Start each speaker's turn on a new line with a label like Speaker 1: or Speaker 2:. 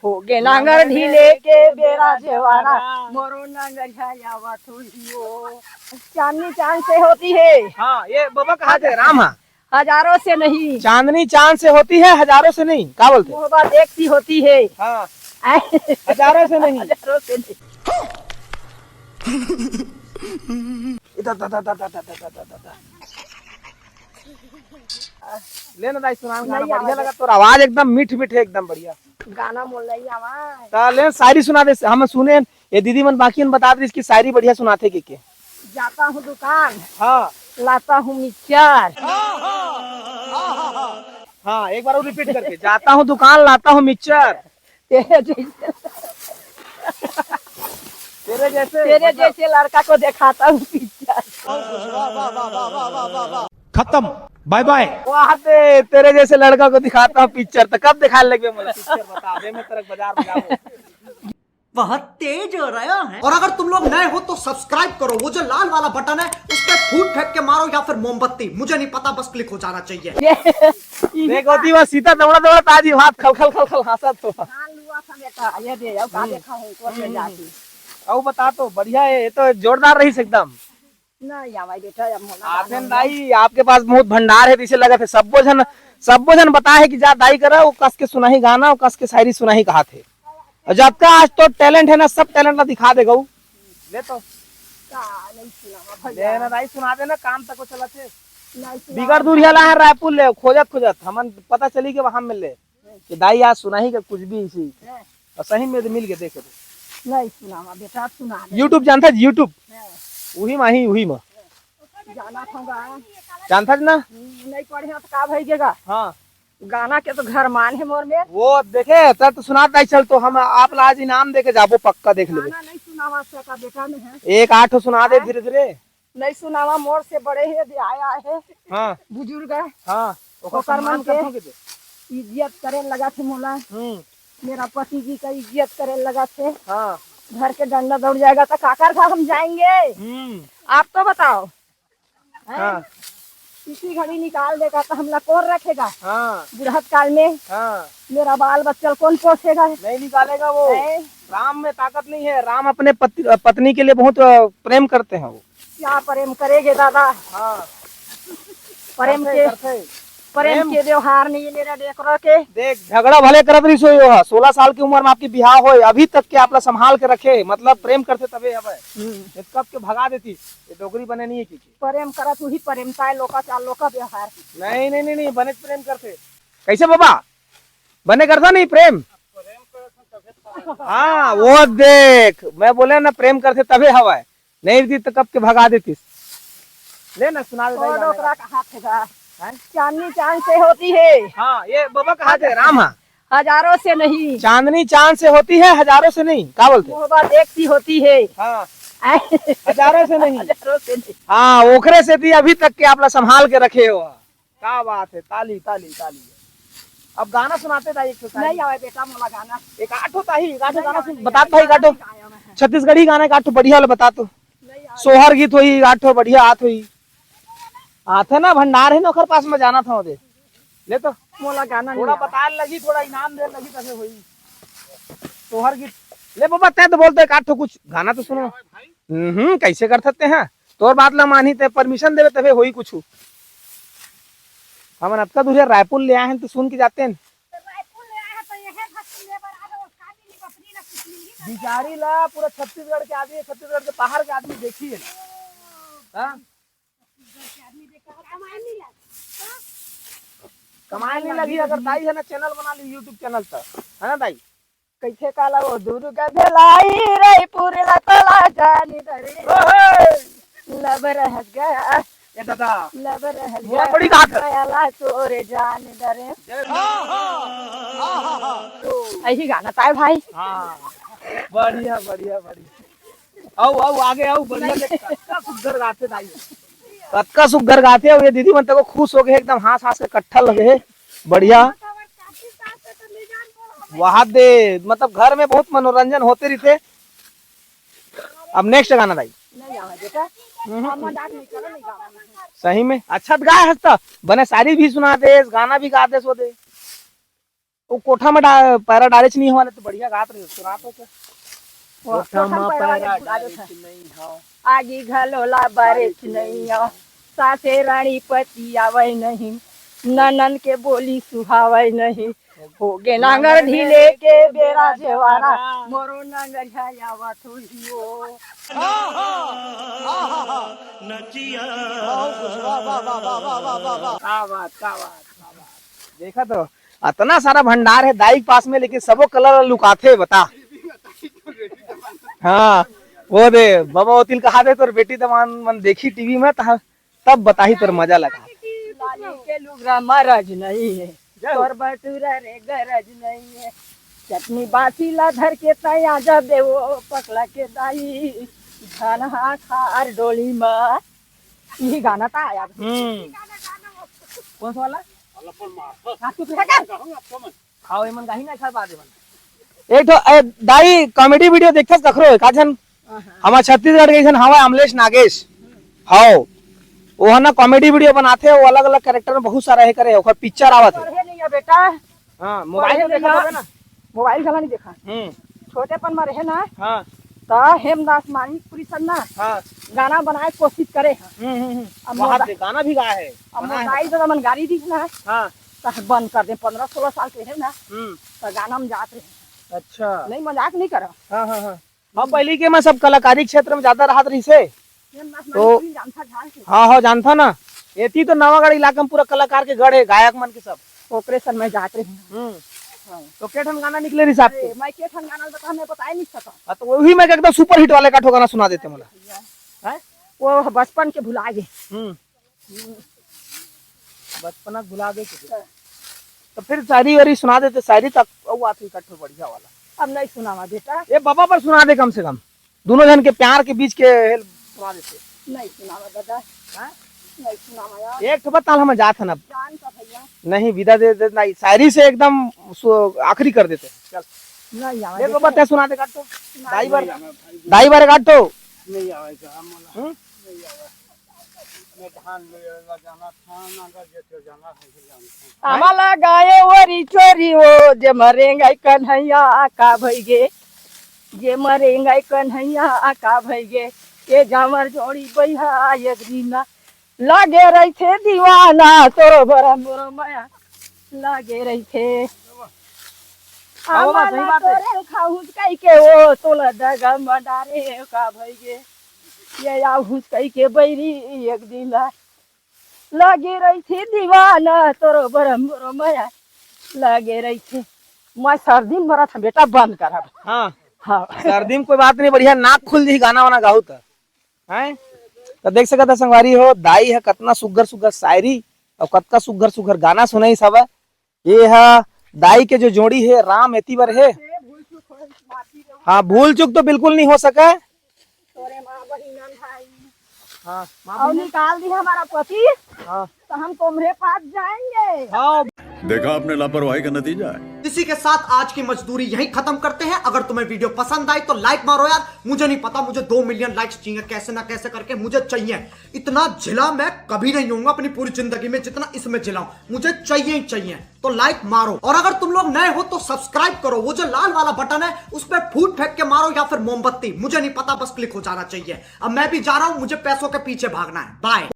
Speaker 1: हो गे नांगर ढीले के बेरा जेवारा मोरो नांगर छाया थोड़ियो चांदनी चांद से होती है।
Speaker 2: हाँ ये बाबा कहा थे राम हाँ
Speaker 1: हजारों से नहीं,
Speaker 2: चांदनी चांद से होती है हजारों से नहीं, क्या बोलते?
Speaker 1: मोहब्बत एक सी होती है।
Speaker 2: हाँ हजारों से नहीं।
Speaker 1: हजारों से नहीं।
Speaker 2: लेना दाई सुनान गाना बढ़िया लगा, तो आवाज एकदम मीठ मीठ है, एकदम बढ़िया
Speaker 1: गाना बोल रही आवाज।
Speaker 2: ले शायरी सुना दे, हम सुने ये दीदी मन बाकी बता दे इसकी शायरी बढ़िया सुनाते के
Speaker 1: जाता हूँ दुकान,
Speaker 2: हाँ
Speaker 1: लाता हूँ मिक्सचर।
Speaker 2: हाँ एक बार और रिपीट करके, जाता हूँ दुकान लाता हूँ मिक्सचर
Speaker 1: तेरे जैसे लड़का को दिखाता हूँ पिक्चर।
Speaker 2: खत्म, बाय बाय। वहाँ पे तेरे जैसे लड़का को दिखाता हूँ पिक्चर, तो कब दिखाने लगे मुझे पिक्चर बता दे, मैं तेरे बाजार में जाऊँ।
Speaker 3: बहुत तेज हो रहा है। और अगर तुम लोग नए हो तो सब्सक्राइब करो, वो जो लाल वाला बटन है उस पर फूट फेंक के मारो या फिर मोमबत्ती, मुझे नहीं पता, बस क्लिक हो जाना चाहिए।
Speaker 2: देखो दी बस सीता दौड़ा दौड़ा ताजी हाथ खल खल खल खल हंसा तो
Speaker 1: ये दे अब का देखा हूँ तो में जाके।
Speaker 2: अब बता तो बढ़िया है, ये तो जोरदार रही एकदम।
Speaker 1: नहीं आवाज बेटा अब मोला
Speaker 2: आथेन दाई आपके पास बहुत भंडार है, इसे लगा थे सब जन बता है कि जा दाई करा वो कस के सुनाही गाना, वो कस के शायरी सुनाही कहा थे। जब का आज तो टैलेंट है ना, सब टैलेंट ना दिखा देगा। ले तो
Speaker 1: नहीं सुना
Speaker 2: ले ना दाई सुना देना, काम तक को चला थे।
Speaker 1: नहीं
Speaker 2: बिगड़ दूर हिला है रायपुर ले, खोजत हमन पता चली कि वहां मिल ले कि दाई आज सुनाही का कुछ भी इसी और सही में मिल के देखे
Speaker 1: नहीं सुना बेटा सुना
Speaker 2: यूट्यूब जानता है, यूट्यूब वही में
Speaker 1: जाना था
Speaker 2: जानता है ना,
Speaker 1: नहीं पढ़े तो का भइएगा।
Speaker 2: हाँ
Speaker 1: गाना के तो घर मान है मोर में।
Speaker 2: वो देखे तब तो सुना दाई, चल तो हम आप आज इनाम दे के जाबो, पक्का देख ले।
Speaker 1: गाना नहीं सुनावा से का बेटा में है,
Speaker 2: एक आठ सुना दे धीरे धीरे।
Speaker 1: नहीं सुनावा, मोर से बड़े है दे आया है,
Speaker 2: हाँ
Speaker 1: बुजुर्ग है,
Speaker 2: हाँ
Speaker 1: ओकर मन के इज्जत करे लगा थे मोला। मेरा पति जी का इज्जत करे लगा थे।
Speaker 2: हाँ
Speaker 1: घर के डंडा दौड़ जाएगा तो काकर घर हम जाएंगे। आप तो बताओ,
Speaker 2: हाँ
Speaker 1: किसी घड़ी निकाल देगा तो हमला कौन रखेगा।
Speaker 2: हाँ
Speaker 1: बुढ़त काल में
Speaker 2: हाँ
Speaker 1: मेरा बाल बच्चा कौन पोसेगा।
Speaker 2: नहीं निकालेगा वो। राम में ताकत नहीं है, राम अपने पत्नी के लिए बहुत प्रेम करते हैं। वो
Speaker 1: क्या प्रेम करेंगे दादा।
Speaker 2: हाँ
Speaker 1: प्रेम के व्यवहार नहीं मेरा डेकरो के।
Speaker 2: देख झगड़ा भले करत रही सो 16 साल की उम्र में आपकी बिहार हो, अभी तक के आपला संभाल के रखे, मतलब प्रेम करते तबे हवे। कब के भगा देती, ये डोगरी बने नहीं है की
Speaker 1: प्रेम करा तू ही प्रेमता है, लोका चाल लोका व्यवहार।
Speaker 2: नहीं नहीं नहीं नहीं बने प्रेम करते कैसे बाबा, बने करता नहीं प्रेम। हाँ वो देख मैं बोले ना प्रेम करते तबे हवा है, नहीं दी तो कब के भगा देती। ले ना सुना दे।
Speaker 1: चांदनी चांद से होती है।
Speaker 2: हाँ ये बाबा कहा थे राम हाँ
Speaker 1: हजारों से नहीं,
Speaker 2: चांदनी चांद से होती है हजारों से नहीं, क्या बोलते?
Speaker 1: मोहब्बत एक सी होती है।
Speaker 2: हाँ हजारों से नहीं।
Speaker 1: हजारों से नहीं।
Speaker 2: हाँ ओखरे से थी अभी तक के आप संभाल के रखे हो, क्या बात है, ताली ताली ताली। अब गाना सुनाते था एक
Speaker 1: नहीं आवे बेटा मोला गाना,
Speaker 2: एक आठ होता ही गाना सुन बता भाई, गाटो छत्तीसगढ़ी गाना का आठ बढ़िया वाला बता तो, सोहर गीत हुई आठो बढ़िया हाथ हुई आते ना, भंडार है ना ओखर पास में जाना था उधर। ले तो
Speaker 1: मोला गाना
Speaker 2: थोड़ा बता लगी, थोड़ा इनाम दे लगी तबे हुई सोहर गीत। ले बाबा तय तो बोलते काटो कुछ गाना तो सुनो। कैसे कर सकते हैं, तोर बात ला मानी ते परमिशन देवे तबे हुई कुछ। हम अतका दूर रायपुर ले आए हैं तो सुन के जाते हैं। बिचारी ला पूरा छत्तीसगढ़ के आदमी, छत्तीसगढ़ के बाहर के आदमी देखिए कमाई नहीं लगी। अगर दाई है ना चैनल बना ली यूट्यूब चैनल तक, है ना दाई।
Speaker 1: कैसे काला वो दूर का भेलाई रे पूरे लतला जानी दरे लब रह गया
Speaker 2: ये दादा
Speaker 1: लब रह
Speaker 2: वो बड़ी बात है।
Speaker 1: गया तोरे जान दरे। ऐसी गाना ताए भाई।
Speaker 2: हाँ बढ़िया बढ़िया बढ़िया। आओ आओ आगे आओ, बढ़िया सुघर गाते दाई, कतका सुघर गाते हो। ये दीदी मन तक खुश हो गए एकदम, हाथ हाथ से कट्ठा लगे बढ़िया। वहाँ दे मतलब घर में बहुत मनोरंजन होते रहते। अब नेक्स्ट गाना दाई। सही में अच्छा गाय हंसता बने, शायरी भी सुना दे, गाना भी गा दे सो दे। वो कोठा में पैरा डाले नहीं हमारे तो बढ़िया गात रहे सुना तो क्या
Speaker 1: कोठा में पैरा नहीं हो आगी घलोला बारिश नहीं हो सासे रानी पति आवे नहीं ननन के बोली सुहावे नहीं हो गे नांगर ढीले के बेरा जेवारा मोरो नांगर छाया थोड़ियो
Speaker 2: देखा तो इतना सारा भंडार है दाई के पास में लेकिन सबो कलर लुकाते बता हाँ वो दे बाबा वकील कहा दे तोर बेटी दमान मन देखी टीवी में तब बताही तोर मजा लगा
Speaker 1: लाली के लुगरा मरज नहीं है तोर बटूरा रे गरज नहीं है चटनी बासी ला धर के तया जब दे वो पकला के दाई धनहा खार डोली में यही गाना था आया
Speaker 2: कौन सा वाला खाओ एमन गाही ना खा बाद एक तो दाई कॉमेडी वीडियो देखथस कखरो काजन हमार छत्तीसगढ़ के हवा अमलेश नागेश हाओ वो है ना कॉमेडी वीडियो बनाते वो अलग अलग कैरेक्टर में बहुत सारा है करे ओकर पिक्चर आवत है
Speaker 1: पढ़े नहीं है बेटा
Speaker 2: हां मोबाइल में देखा होगा ना
Speaker 1: मोबाइल चला नहीं देखा छोटेपन में रहे ना
Speaker 2: हां
Speaker 1: तो हेमदास मानिकपुरी सर ना
Speaker 2: हां
Speaker 1: गाना बनाए कोशिश करे हैं
Speaker 2: वहां पे गाना भी गाया है
Speaker 1: अब मोबाइल तो मन गाड़ी दी ना
Speaker 2: हां
Speaker 1: तो बंद कर दे 15-16 साल के है ना तो गाना में जाते रहे
Speaker 2: अच्छा
Speaker 1: नहीं मजाक नहीं करो
Speaker 2: हां हां हां हम पहले के मैं सब कलाकारी क्षेत्र में ज्यादा रहत रही से तो हाँ हाँ जानता ना ये तो नवागढ़ इलाका में पूरा कलाकार के गढ़ है गायक मन के सब
Speaker 1: ऑपरेशन में जाते हैं
Speaker 2: तो केठन गाना निकले रही साहब के
Speaker 1: मैं केठन गाना बता नहीं सका
Speaker 2: तो वही मैं एकदम सुपर हिट वाले का ठो गाना सुना देते मला
Speaker 1: वो बचपन के भुला गए
Speaker 2: बचपन भुला गए तो फिर शायरी वारी सुना देते शायरी तक वो आती कट्ठो बढ़िया वाला
Speaker 1: अब नहीं सुनावा बेटा
Speaker 2: ये बाबा पर सुना दे कम से कम दोनों जन के प्यार के बीच के सुना देते
Speaker 1: नहीं सुनावा दादा नहीं सुनावा यार
Speaker 2: एक तो बता हम जात हन अब
Speaker 1: जान का भैया
Speaker 2: नहीं विदा दे दे नहीं शायरी से एकदम आखिरी कर देते चल
Speaker 1: नहीं आवा
Speaker 2: एक बता सुना दे काट तो दाई बार काट तो
Speaker 1: नहीं आवेगा हमरा नहीं आवे मैं धान ले जाना था नगर जेते जाना है हमारा गाये वरी चोरी हो जे मरेंगे कन्हैया का भइगे जे मरेंगे कन्हैया का भइगे के जामर जोड़ी बैहा एक दिन लागे रही थे दीवाना तोरो बरा मोरो माया लागे रही थे आमाला तोरे खाहुस कई के वो तोला दगा मंडारे का भइगे ये आहुस कई के बैरी एक दिन लागे रही थी दीवाना तोरो बरा मोरो माया लागे रही थे मैं सर्दी में मरा था बेटा बंद करा
Speaker 2: हाँ
Speaker 1: हाँ
Speaker 2: सर्दी में कोई बात नहीं बढ़िया नाक खुल जी गाना वाना गाऊ तो हैं तो देख सकता संगवारी हो दाई है कितना सुगर सुगर शायरी और कतका सुगर सुगर गाना सुनाई सब ये है दाई के जो जोड़ी है राम एती बर है हाँ भूल चूक तो बिल्कुल नहीं हो सका हाँ
Speaker 1: और निकाल दी हमारा पति
Speaker 2: हाँ
Speaker 1: तो हम तुम्हारे पास जाएंगे
Speaker 2: हाँ
Speaker 4: देखा आपने लापरवाही का नतीजा है।
Speaker 3: इसी के साथ आज की मजदूरी यहीं खत्म करते हैं। अगर तुम्हें वीडियो पसंद आई तो लाइक मारो यार। मुझे नहीं पता, मुझे 2 मिलियन लाइक्स चाहिए, कैसे ना कैसे करके मुझे चाहिए। इतना जिला मैं कभी नहीं होऊंगा अपनी पूरी जिंदगी में जितना इसमें जिलाऊं, मुझे चाहिए ही चाहिए। तो लाइक मारो, और अगर तुम लोग नए हो तो सब्सक्राइब करो। वो जो लाल वाला बटन है उस पर फूट फेंक के मारो या फिर मोमबत्ती, मुझे नहीं पता, बस क्लिक हो जाना चाहिए। अब मैं भी जा रहा हूं, मुझे पैसों के पीछे भागना है। बाय।